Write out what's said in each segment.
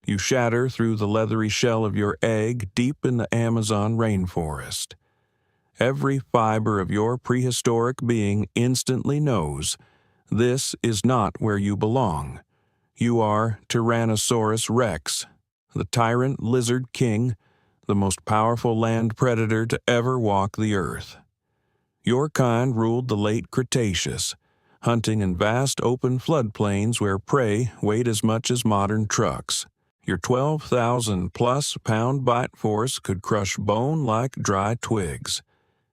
You shatter through the leathery shell of your egg deep in the Amazon rainforest. Every fiber of your prehistoric being instantly knows this is not where you belong. You are Tyrannosaurus rex, the tyrant lizard king, the most powerful land predator to ever walk the earth. Your kind ruled the late Cretaceous, hunting in vast open floodplains where prey weighed as much as modern trucks. Your 12,000-plus pound bite force could crush bone like dry twigs.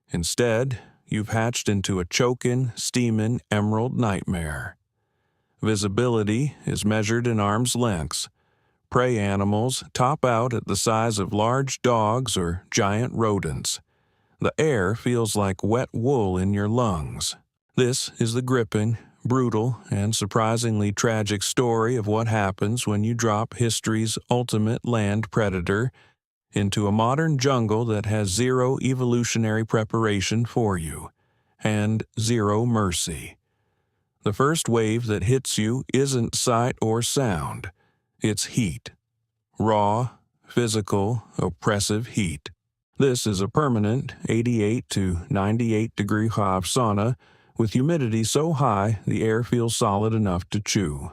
Instead, you've hatched into a choking, steaming emerald nightmare. Visibility is measured in arm's lengths. Prey animals top out at the size of large dogs or giant rodents. The air feels like wet wool in your lungs. This is the gripping, brutal, and surprisingly tragic story of what happens when you drop history's ultimate land predator into a modern jungle that has zero evolutionary preparation for you, and zero mercy. The first wave that hits you isn't sight or sound, it's heat. Raw, physical, oppressive heat. This is a permanent 88 to 98 degree Hav sauna with humidity so high the air feels solid enough to chew.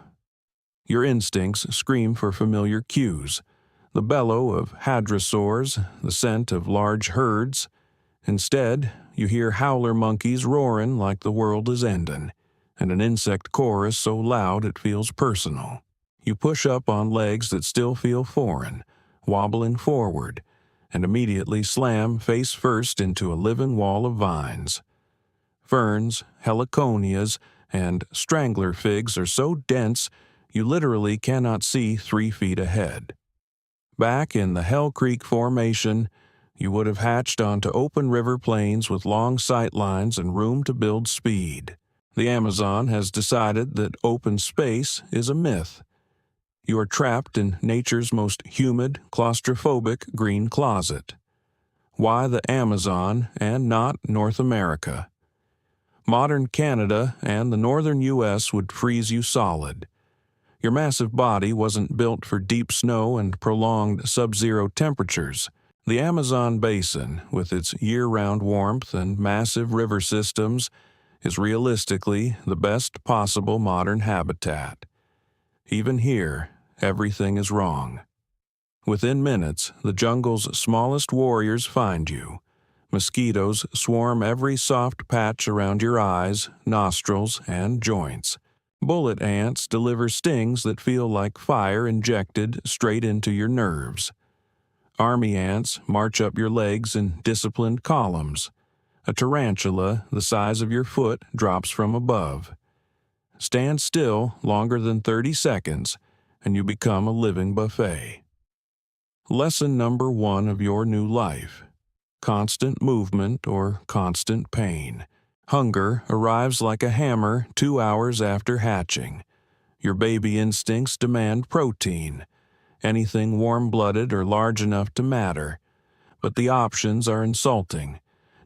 Your instincts scream for familiar cues. The bellow of hadrosaurs, the scent of large herds. Instead, you hear howler monkeys roaring like the world is ending, and an insect chorus so loud it feels personal. You push up on legs that still feel foreign, wobbling forward, and immediately slam face first into a living wall of vines. Ferns, heliconias, and strangler figs are so dense you literally cannot see 3 feet ahead. Back in the Hell Creek Formation, you would have hatched onto open river plains with long sight lines and room to build speed. The Amazon has decided that open space is a myth. You are trapped in nature's most humid, claustrophobic green closet. Why the Amazon and not North America? Modern Canada and the northern U.S. would freeze you solid. Your massive body wasn't built for deep snow and prolonged sub-zero temperatures. The Amazon basin, with its year-round warmth and massive river systems, is realistically the best possible modern habitat. Even here, everything is wrong. Within minutes, the jungle's smallest warriors find you. Mosquitoes swarm every soft patch around your eyes, nostrils, and joints. Bullet ants deliver stings that feel like fire injected straight into your nerves. Army ants march up your legs in disciplined columns. A tarantula the size of your foot drops from above. Stand still longer than 30 seconds, and you become a living buffet. Lesson number 1 of your new life: constant movement or constant pain. Hunger arrives like a hammer 2 hours after hatching. Your baby instincts demand protein, anything warm-blooded or large enough to matter. But the options are insulting.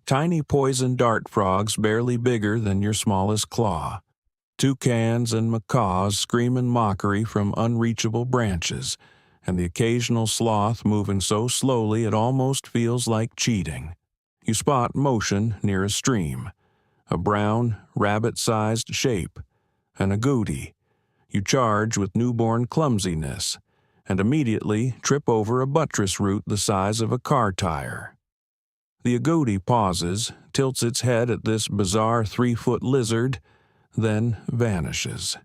Tiny poison dart frogs barely bigger than your smallest claw. Toucans and macaws scream in mockery from unreachable branches, and the occasional sloth moving so slowly it almost feels like cheating. You spot motion near a stream. A brown, rabbit-sized shape, an agouti. You charge with newborn clumsiness, and immediately trip over a buttress root the size of a car tire. The agouti pauses, tilts its head at this bizarre 3-foot lizard, then vanishes.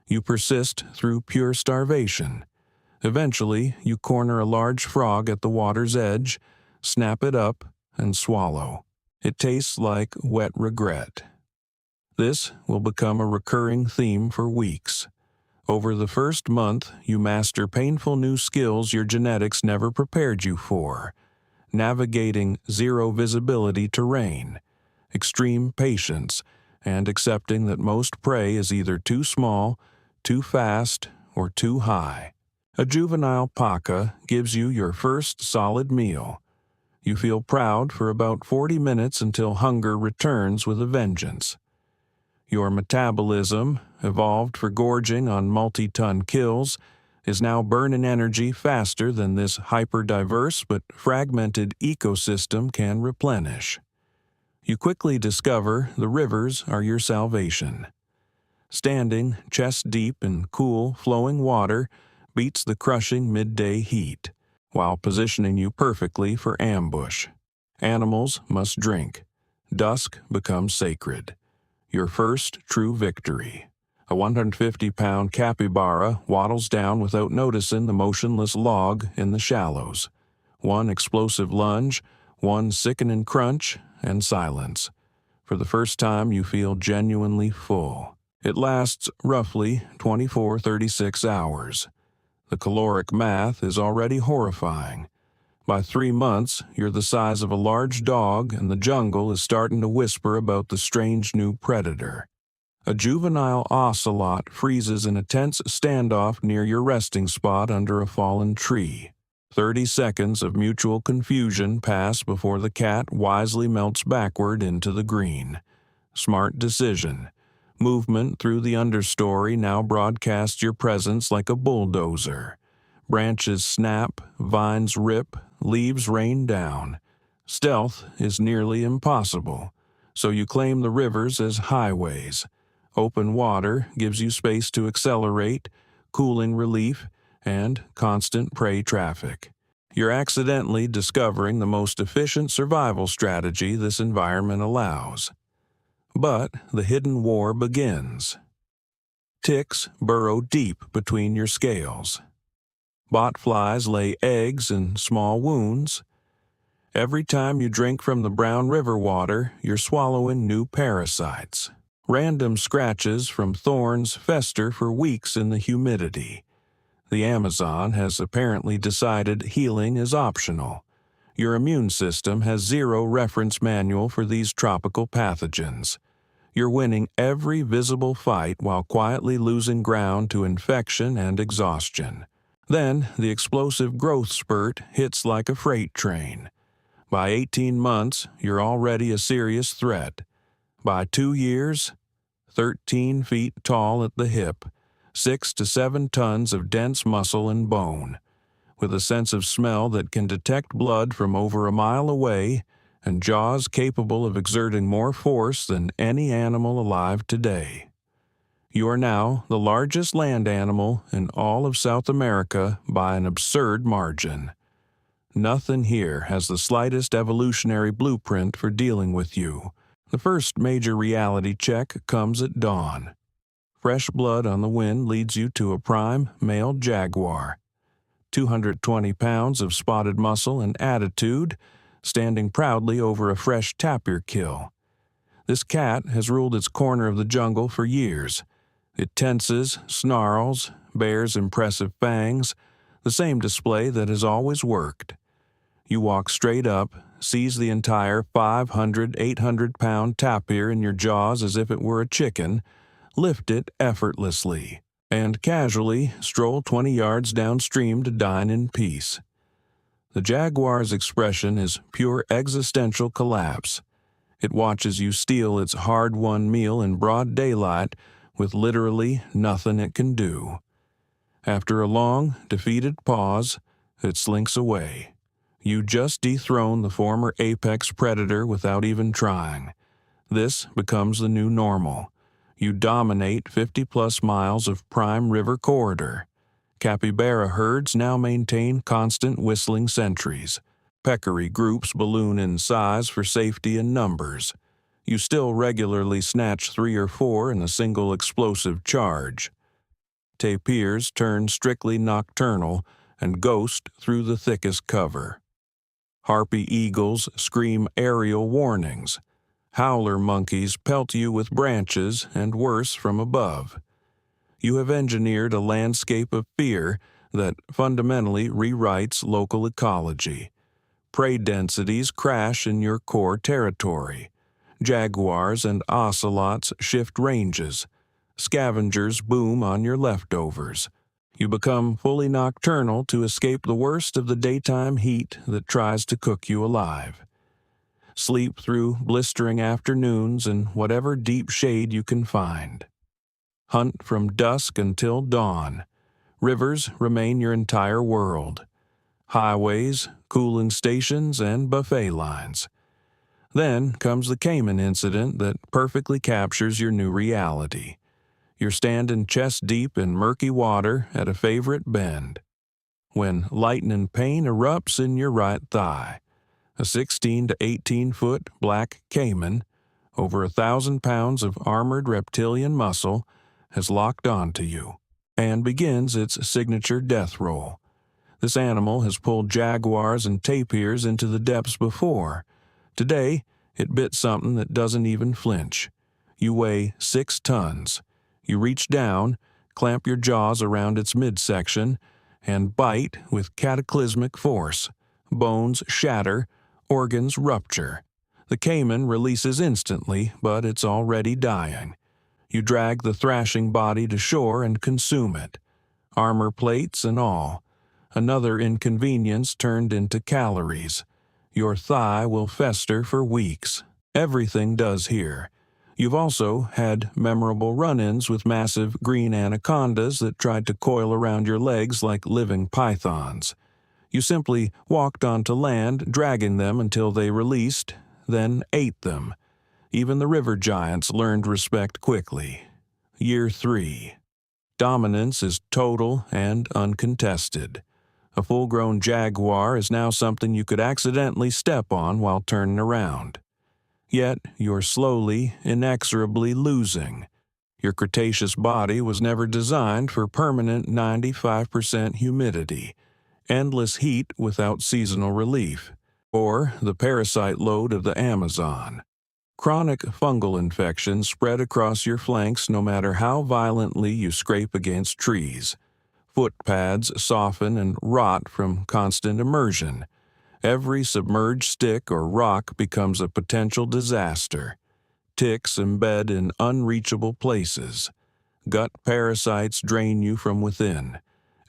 You persist through pure starvation. Eventually, you corner a large frog at the water's edge, snap it up, and swallow. It tastes like wet regret. This will become a recurring theme for weeks. Over the first month, you master painful new skills your genetics never prepared you for. Navigating zero visibility terrain, extreme patience, and accepting that most prey is either too small, too fast, or too high. A juvenile paca gives you your first solid meal. You feel proud for about 40 minutes until hunger returns with a vengeance. Your metabolism, evolved for gorging on multi-ton kills, is now burning energy faster than this hyper-diverse but fragmented ecosystem can replenish. You quickly discover the rivers are your salvation. Standing chest-deep in cool, flowing water beats the crushing midday heat, while positioning you perfectly for ambush. Animals must drink. Dusk becomes sacred. Your first true victory. A 150-pound capybara waddles down without noticing the motionless log in the shallows. One explosive lunge, one sickening crunch, and silence. For the first time, you feel genuinely full. It lasts roughly 24-36 hours. The caloric math is already horrifying. By 3 months, you're the size of a large dog, and the jungle is starting to whisper about the strange new predator. A juvenile ocelot freezes in a tense standoff near your resting spot under a fallen tree. 30 seconds of mutual confusion pass before the cat wisely melts backward into the green. Smart decision. Movement through the understory now broadcasts your presence like a bulldozer. Branches snap, vines rip, leaves rain down. Stealth is nearly impossible, so you claim the rivers as highways. Open water gives you space to accelerate, cooling relief, and constant prey traffic. You're accidentally discovering the most efficient survival strategy this environment allows. But the hidden war begins. Ticks burrow deep between your scales. Botflies lay eggs in small wounds. Every time you drink from the brown river water, you're swallowing new parasites. Random scratches from thorns fester for weeks in the humidity. The Amazon has apparently decided healing is optional. Your immune system has zero reference manual for these tropical pathogens. You're winning every visible fight while quietly losing ground to infection and exhaustion. Then, the explosive growth spurt hits like a freight train. By 18 months, you're already a serious threat. By 2 years, 13 feet tall at the hip, 6 to 7 tons of dense muscle and bone, with a sense of smell that can detect blood from over a mile away, and jaws capable of exerting more force than any animal alive today. You are now the largest land animal in all of South America by an absurd margin. Nothing here has the slightest evolutionary blueprint for dealing with you. The first major reality check comes at dawn. Fresh blood on the wind leads you to a prime male jaguar. 220 pounds of spotted muscle and attitude, standing proudly over a fresh tapir kill. This cat has ruled its corner of the jungle for years. It tenses, snarls, bares impressive fangs, the same display that has always worked. You walk straight up, seize the entire 800-pound tapir in your jaws as if it were a chicken, lift it effortlessly, and casually stroll 20 yards downstream to dine in peace. The jaguar's expression is pure existential collapse. It watches you steal its hard-won meal in broad daylight with literally nothing it can do. After a long, defeated pause, it slinks away. You just dethrone the former apex predator without even trying. This becomes the new normal. You dominate 50-plus miles of prime river corridor. Capybara herds now maintain constant whistling sentries. Peccary groups balloon in size for safety and numbers. You still regularly snatch 3 or 4 in a single explosive charge. Tapirs turn strictly nocturnal and ghost through the thickest cover. Harpy eagles scream aerial warnings. Howler monkeys pelt you with branches and worse from above. You have engineered a landscape of fear that fundamentally rewrites local ecology. Prey densities crash in your core territory. Jaguars and ocelots shift ranges. Scavengers boom on your leftovers. You become fully nocturnal to escape the worst of the daytime heat that tries to cook you alive. Sleep through blistering afternoons in whatever deep shade you can find. Hunt from dusk until dawn. Rivers remain your entire world. Highways, cooling stations, and buffet lines. Then comes the caiman incident that perfectly captures your new reality. You're standing chest deep in murky water at a favorite bend, when lightning pain erupts in your right thigh. A 16 to 18-foot black caiman, over 1,000 pounds of armored reptilian muscle, has locked onto you and begins its signature death roll. This animal has pulled jaguars and tapirs into the depths before. Today, it bit something that doesn't even flinch. You weigh 6 tons. You reach down, clamp your jaws around its midsection, and bite with cataclysmic force. Bones shatter, organs rupture. The caiman releases instantly, but it's already dying. You drag the thrashing body to shore and consume it. Armor plates and all. Another inconvenience turned into calories. Your thigh will fester for weeks. Everything does here. You've also had memorable run-ins with massive green anacondas that tried to coil around your legs like living pythons. You simply walked onto land, dragging them until they released, then ate them. Even the river giants learned respect quickly. Year 3. Dominance is total and uncontested. A full-grown jaguar is now something you could accidentally step on while turning around. Yet you're slowly, inexorably losing. Your Cretaceous body was never designed for permanent 95% humidity, endless heat without seasonal relief, or the parasite load of the Amazon. Chronic fungal infections spread across your flanks no matter how violently you scrape against trees. Footpads soften and rot from constant immersion. Every submerged stick or rock becomes a potential disaster. Ticks embed in unreachable places. Gut parasites drain you from within.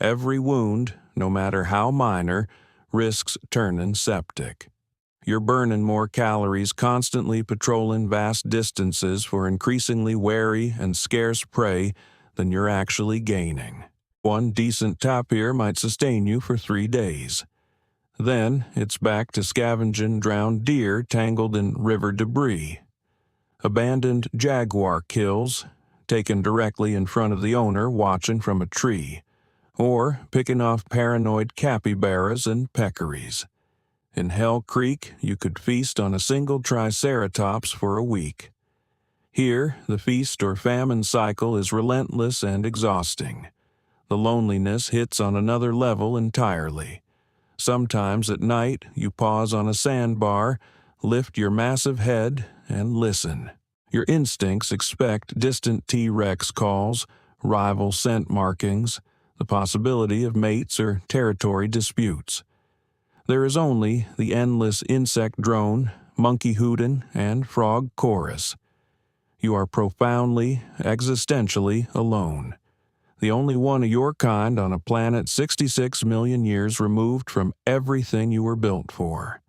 Every wound, no matter how minor, risks turning septic. You're burning more calories constantly patrolling vast distances for increasingly wary and scarce prey than you're actually gaining. One decent tapir might sustain you for 3 days. Then it's back to scavenging drowned deer tangled in river debris. Abandoned jaguar kills, taken directly in front of the owner watching from a tree, or picking off paranoid capybaras and peccaries. In Hell Creek, you could feast on a single triceratops for a week. Here, the feast or famine cycle is relentless and exhausting. The loneliness hits on another level entirely. Sometimes at night, you pause on a sandbar, lift your massive head, and listen. Your instincts expect distant T-Rex calls, rival scent markings, the possibility of mates or territory disputes. There is only the endless insect drone, monkey hooting, and frog chorus. You are profoundly, existentially alone. The only one of your kind on a planet 66 million years removed from everything you were built for.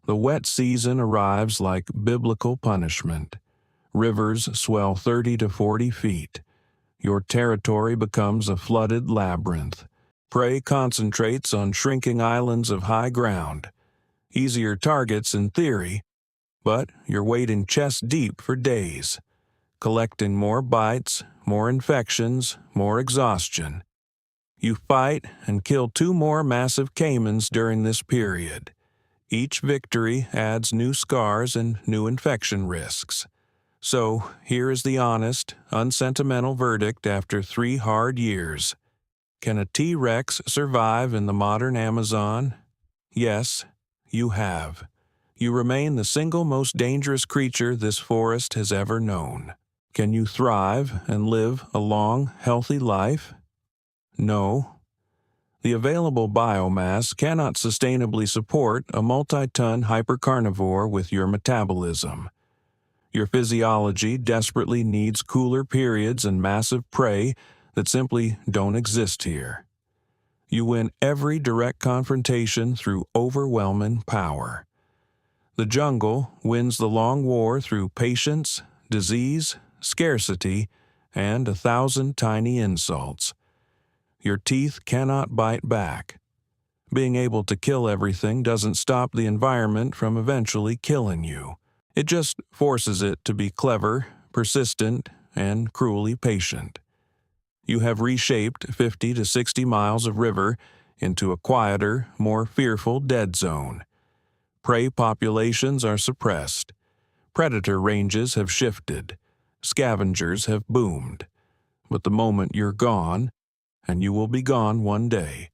The wet season arrives like biblical punishment. Rivers swell 30 to 40 feet. Your territory becomes a flooded labyrinth. Prey concentrates on shrinking islands of high ground. Easier targets in theory, but you're wading chest deep for days. Collecting more bites, more infections, more exhaustion. You fight and kill 2 more massive caimans during this period. Each victory adds new scars and new infection risks. So here is the honest, unsentimental verdict after 3 hard years. Can a T-Rex survive in the modern Amazon? Yes, you have. You remain the single most dangerous creature this forest has ever known. Can you thrive and live a long, healthy life? No. The available biomass cannot sustainably support a multi-ton hypercarnivore with your metabolism. Your physiology desperately needs cooler periods and massive prey that simply don't exist here. You win every direct confrontation through overwhelming power. The jungle wins the long war through patience, disease, scarcity, and 1,000 tiny insults. Your teeth cannot bite back. Being able to kill everything doesn't stop the environment from eventually killing you. It just forces it to be clever, persistent, and cruelly patient. You have reshaped 50 to 60 miles of river into a quieter, more fearful dead zone. Prey populations are suppressed. Predator ranges have shifted. Scavengers have boomed. But the moment you're gone, and you will be gone one day,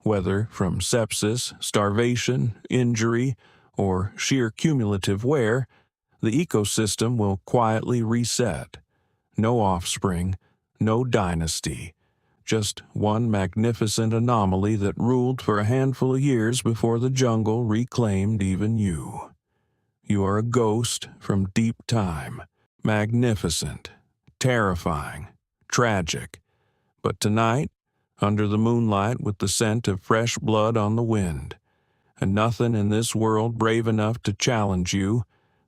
whether from sepsis, starvation, injury, or sheer cumulative wear, the ecosystem will quietly reset. No offspring, no dynasty, just one magnificent anomaly that ruled for a handful of years before the jungle reclaimed even you. You are a ghost from deep time, magnificent, terrifying, tragic. But tonight, under the moonlight with the scent of fresh blood on the wind, and nothing in this world brave enough to challenge you,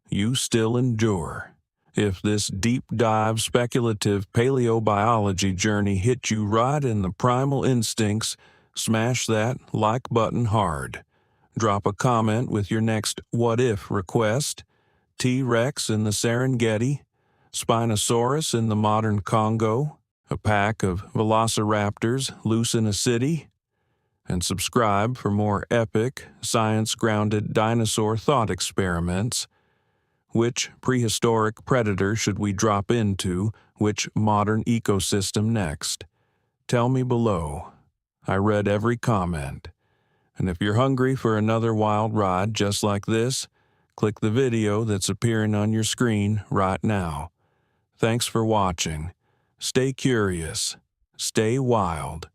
you still endure. If this deep-dive speculative paleobiology journey hit you right in the primal instincts, smash that like button hard. Drop a comment with your next what-if request: T-Rex in the Serengeti, Spinosaurus in the modern Congo, a pack of velociraptors loose in a city, and subscribe for more epic, science-grounded dinosaur thought experiments. Which prehistoric predator should we drop into? Which modern ecosystem next? Tell me below. I read every comment. And if you're hungry for another wild ride just like this, click the video that's appearing on your screen right now. Thanks for watching. Stay curious. Stay wild.